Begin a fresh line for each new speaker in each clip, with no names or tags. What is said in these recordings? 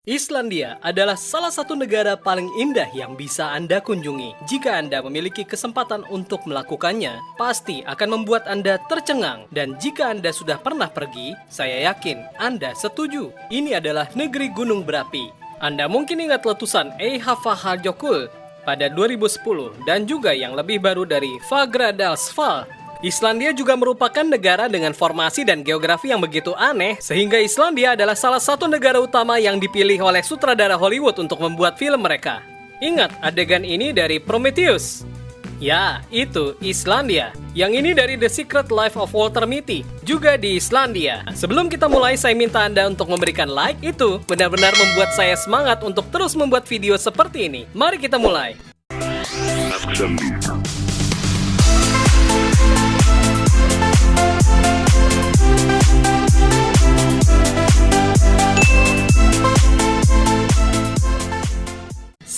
Islandia adalah salah satu negara paling indah yang bisa Anda kunjungi. Jika Anda memiliki kesempatan untuk melakukannya, pasti akan membuat Anda tercengang. Dan jika Anda sudah pernah pergi, saya yakin Anda setuju. Ini adalah negeri gunung berapi. Anda mungkin ingat letusan Eyjafjallajökull pada 2010 dan juga yang lebih baru dari Fagradalsfjall. Islandia juga merupakan negara dengan formasi dan geografi yang begitu aneh, sehingga Islandia adalah salah satu negara utama yang dipilih oleh sutradara Hollywood untuk membuat film mereka. Ingat adegan ini dari Prometheus? Ya, itu Islandia. Yang ini dari The Secret Life of Walter Mitty, juga di Islandia. Sebelum kita mulai, saya minta Anda untuk memberikan like. Itu benar-benar membuat saya semangat untuk terus membuat video seperti ini. Mari kita mulai.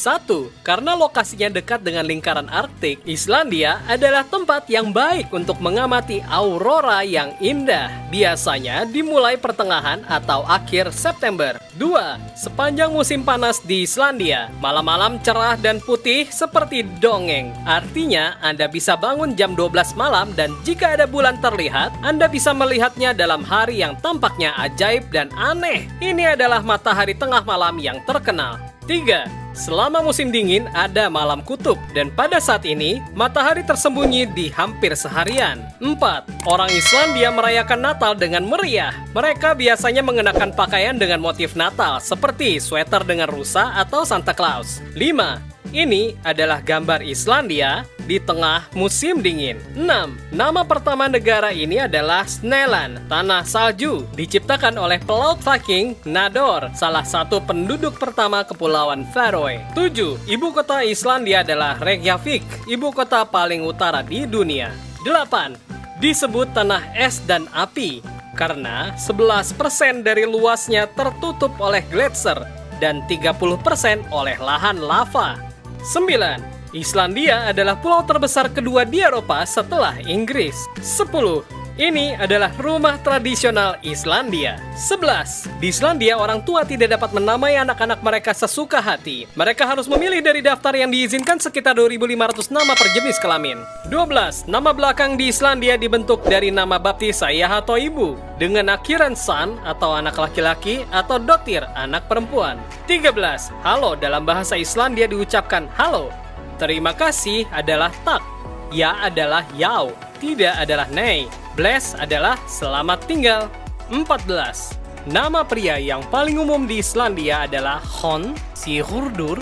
Satu, karena lokasinya dekat dengan lingkaran Arktik, Islandia adalah tempat yang baik untuk mengamati aurora yang indah. Biasanya dimulai pertengahan atau akhir September. Dua, sepanjang musim panas di Islandia, malam-malam cerah dan putih seperti dongeng. Artinya, Anda bisa bangun jam 12 malam dan jika ada bulan terlihat, Anda bisa melihatnya dalam hari yang tampaknya ajaib dan aneh. Ini adalah matahari tengah malam yang terkenal. 3. Selama musim dingin ada malam kutub dan pada saat ini matahari tersembunyi di hampir seharian. 4. Orang Islandia merayakan Natal dengan meriah. Mereka biasanya mengenakan pakaian dengan motif Natal seperti sweater dengan rusa atau Santa Claus. 5. Ini adalah gambar Islandia di tengah musim dingin. 6. Nama pertama negara ini adalah Sneland, tanah salju, diciptakan oleh pelaut Viking Nador, salah satu penduduk pertama Kepulauan Faroe. 7. Ibu kota Islandia adalah Reykjavik, ibu kota paling utara di dunia. 8. Disebut tanah es dan api karena 11% dari luasnya tertutup oleh gletser dan 30% oleh lahan lava. 9. Islandia adalah pulau terbesar kedua di Eropa setelah Inggris. 10. Ini adalah rumah tradisional Islandia. 11. Di Islandia, orang tua tidak dapat menamai anak-anak mereka sesuka hati. Mereka harus memilih dari daftar yang diizinkan sekitar 2.500 nama per jenis kelamin. 12. Nama belakang di Islandia dibentuk dari nama baptis ayah atau ibu, dengan akhiran san atau anak laki-laki atau dotir anak perempuan. 13. Halo dalam bahasa Islandia diucapkan halo. Terima kasih adalah tak. Ya adalah yau. Tidak adalah nei. Bless adalah selamat tinggal. 14. Nama pria yang paling umum di Islandia adalah Hon, Sigurdur,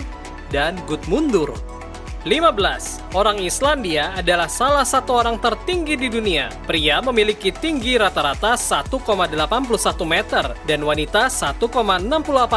dan Gudmundur. 15. Orang Islandia adalah salah satu orang tertinggi di dunia. Pria memiliki tinggi rata-rata 1,81 meter dan wanita 1,68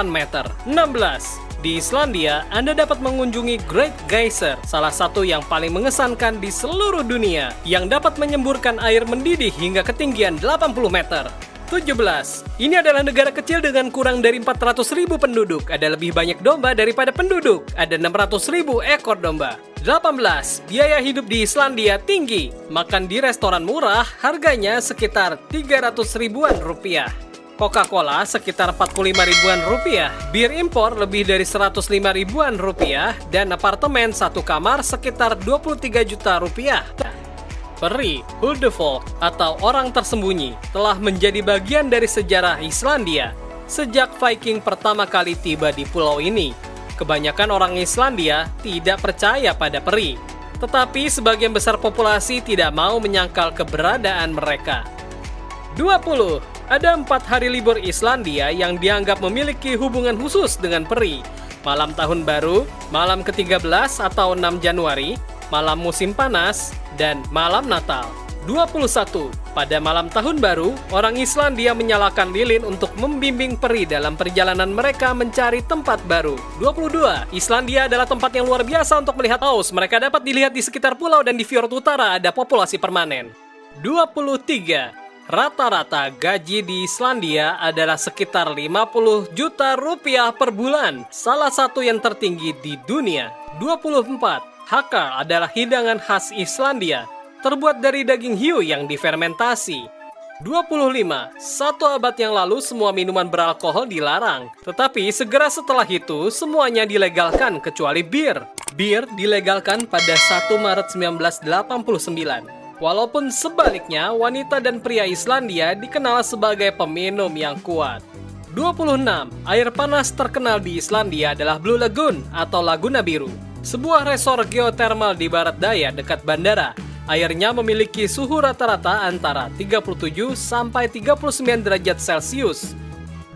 meter. 16. Di Islandia, Anda dapat mengunjungi Great Geyser, salah satu yang paling mengesankan di seluruh dunia, yang dapat menyemburkan air mendidih hingga ketinggian 80 meter. 17. Ini adalah negara kecil dengan kurang dari 400.000 penduduk. Ada lebih banyak domba daripada penduduk. Ada 600.000 ekor domba. 18. Biaya hidup di Islandia tinggi. Makan di restoran murah, harganya sekitar 300 ribuan rupiah. Coca-Cola sekitar 45 ribuan rupiah, bir impor lebih dari 105 ribuan rupiah, dan apartemen satu kamar sekitar 23 juta rupiah. Peri, Huldufolk atau orang tersembunyi, telah menjadi bagian dari sejarah Islandia sejak Viking pertama kali tiba di pulau ini. Kebanyakan orang Islandia tidak percaya pada peri, tetapi sebagian besar populasi tidak mau menyangkal keberadaan mereka. 20. Ada 4 hari libur Islandia yang dianggap memiliki hubungan khusus dengan peri. Malam Tahun Baru, malam ke-13 atau 6 Januari, malam musim panas, dan malam Natal. 21. Pada malam Tahun Baru, orang Islandia menyalakan lilin untuk membimbing peri dalam perjalanan mereka mencari tempat baru. 22. Islandia adalah tempat yang luar biasa untuk melihat paus. Mereka dapat dilihat di sekitar pulau dan di fjord utara ada populasi permanen. 23. Rata-rata gaji di Islandia adalah sekitar 50 juta rupiah per bulan, salah satu yang tertinggi di dunia. 24. Hakar adalah hidangan khas Islandia, terbuat dari daging hiu yang difermentasi. 25. Satu abad yang lalu semua minuman beralkohol dilarang. Tetapi segera setelah itu semuanya dilegalkan kecuali bir. Bir dilegalkan pada 1 Maret 1989. Walaupun sebaliknya wanita dan pria Islandia dikenal sebagai peminum yang kuat. 26. Air panas terkenal di Islandia adalah Blue Lagoon atau Laguna Biru. Sebuah resor geotermal di barat daya dekat bandara. Airnya memiliki suhu rata-rata antara 37 sampai 39 derajat Celcius.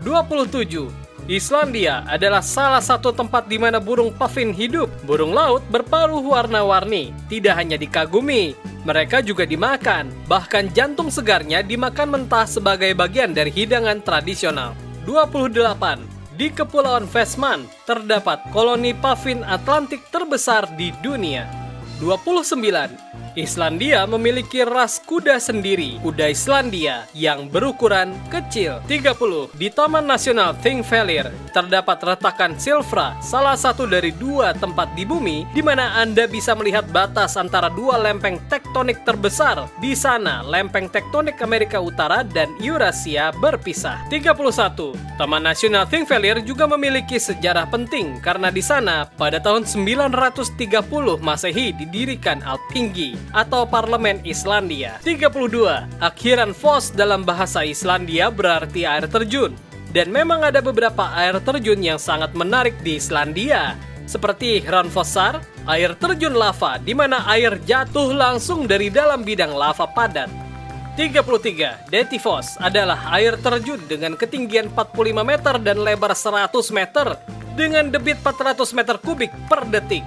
27. Islandia adalah salah satu tempat di mana burung puffin hidup. Burung laut berparuh warna-warni, tidak hanya dikagumi, mereka juga dimakan. Bahkan jantung segarnya dimakan mentah sebagai bagian dari hidangan tradisional. 28. Di Kepulauan Fesman terdapat koloni puffin Atlantik terbesar di dunia. 29. Islandia memiliki ras kuda sendiri, kuda Islandia yang berukuran kecil. 30. Di Taman Nasional Thingvellir terdapat retakan Silfra, salah satu dari 2 tempat di bumi di mana Anda bisa melihat batas antara 2 lempeng tektonik terbesar. Di sana, lempeng tektonik Amerika Utara dan Eurasia berpisah. 31. Taman Nasional Thingvellir juga memiliki sejarah penting karena di sana pada tahun 930 Masehi didirikan Alþingi atau Parlemen Islandia. 32. Akhiran Foss dalam bahasa Islandia berarti air terjun. Dan memang ada beberapa air terjun yang sangat menarik di Islandia, seperti Hraunfossar, air terjun lava di mana air jatuh langsung dari dalam bidang lava padat. 33. Dettifoss adalah air terjun dengan ketinggian 45 meter dan lebar 100 meter dengan debit 400 meter kubik per detik.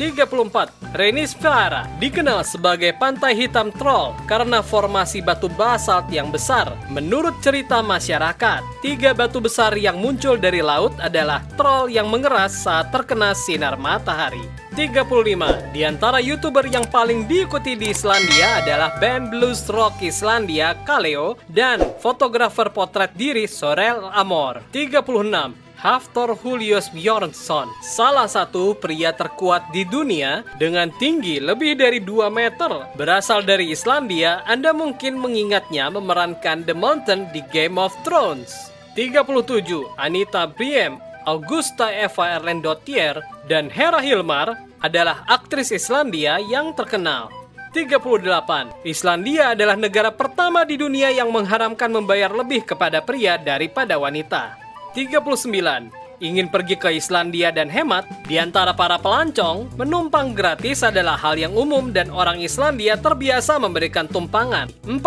34. Reynisfjara dikenal sebagai pantai hitam troll karena formasi batu basalt yang besar. Menurut cerita masyarakat, 3 batu besar yang muncul dari laut adalah troll yang mengeras saat terkena sinar matahari. 35. Di antara YouTuber yang paling diikuti di Islandia adalah band blues rock Islandia Kaleo dan fotografer potret diri Sorel Amor. 36. Hafthor Julius Bjornsson, salah satu pria terkuat di dunia dengan tinggi lebih dari 2 meter. Berasal dari Islandia, Anda mungkin mengingatnya memerankan The Mountain di Game of Thrones. 37. Anita Briem, Augusta Eva Erlendotter, dan Hera Hilmar adalah aktris Islandia yang terkenal. 38. Islandia adalah negara pertama di dunia yang mengharamkan membayar lebih kepada pria daripada wanita. 39. Ingin pergi ke Islandia dan hemat? Di antara para pelancong, menumpang gratis adalah hal yang umum dan orang Islandia terbiasa memberikan tumpangan. 40.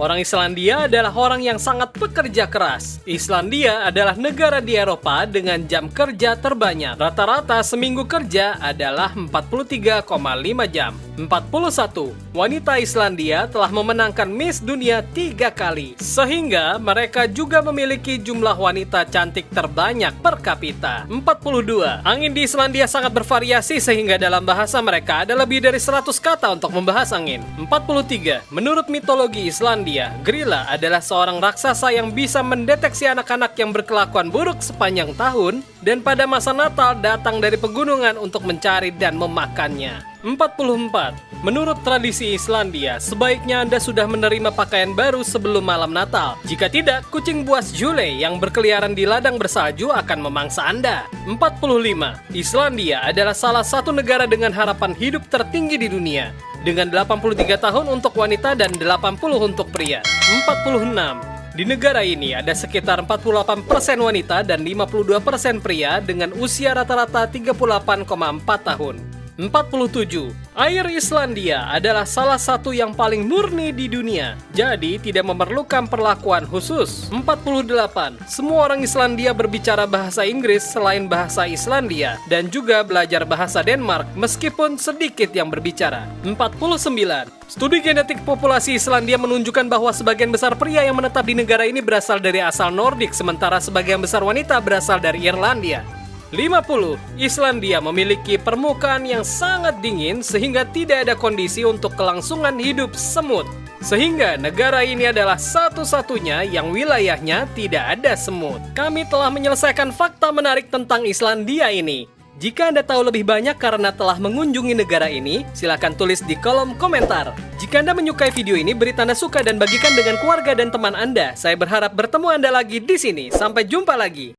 Orang Islandia adalah orang yang sangat pekerja keras. Islandia adalah negara di Eropa dengan jam kerja terbanyak. Rata-rata seminggu kerja adalah 43,5 jam. 41. Wanita Islandia telah memenangkan Miss Dunia 3 kali. Sehingga mereka juga memiliki jumlah wanita cantik terbanyak per kapita. 42. Angin di Islandia sangat bervariasi sehingga dalam bahasa mereka ada lebih dari 100 kata untuk membahas angin. 43. Menurut mitologi Islandia, Grilla adalah seorang raksasa yang bisa mendeteksi anak-anak yang berkelakuan buruk sepanjang tahun dan pada masa Natal datang dari pegunungan untuk mencari dan memakannya. 44. Menurut tradisi Islandia, sebaiknya Anda sudah menerima pakaian baru sebelum malam Natal. Jika tidak, kucing buas Jule yang berkeliaran di ladang bersalju akan memangsa Anda. 45. Islandia adalah salah satu negara dengan harapan hidup tertinggi di dunia, dengan 83 tahun untuk wanita dan 80 untuk pria. 46. Di negara ini ada sekitar 48% wanita dan 52% pria dengan usia rata-rata 38,4 tahun. 47. Air Islandia adalah salah satu yang paling murni di dunia, jadi tidak memerlukan perlakuan khusus. 48. Semua orang Islandia berbicara bahasa Inggris selain bahasa Islandia dan juga belajar bahasa Denmark meskipun sedikit yang berbicara. 49. Studi genetik populasi Islandia menunjukkan bahwa sebagian besar pria yang menetap di negara ini berasal dari asal Nordik, sementara sebagian besar wanita berasal dari Irlandia. 50. Islandia memiliki permukaan yang sangat dingin sehingga tidak ada kondisi untuk kelangsungan hidup semut. Sehingga negara ini adalah satu-satunya yang wilayahnya tidak ada semut. Kami telah menyelesaikan fakta menarik tentang Islandia ini. Jika Anda tahu lebih banyak karena telah mengunjungi negara ini, silakan tulis di kolom komentar. Jika Anda menyukai video ini, beri tanda suka dan bagikan dengan keluarga dan teman Anda. Saya berharap bertemu Anda lagi di sini. Sampai jumpa lagi.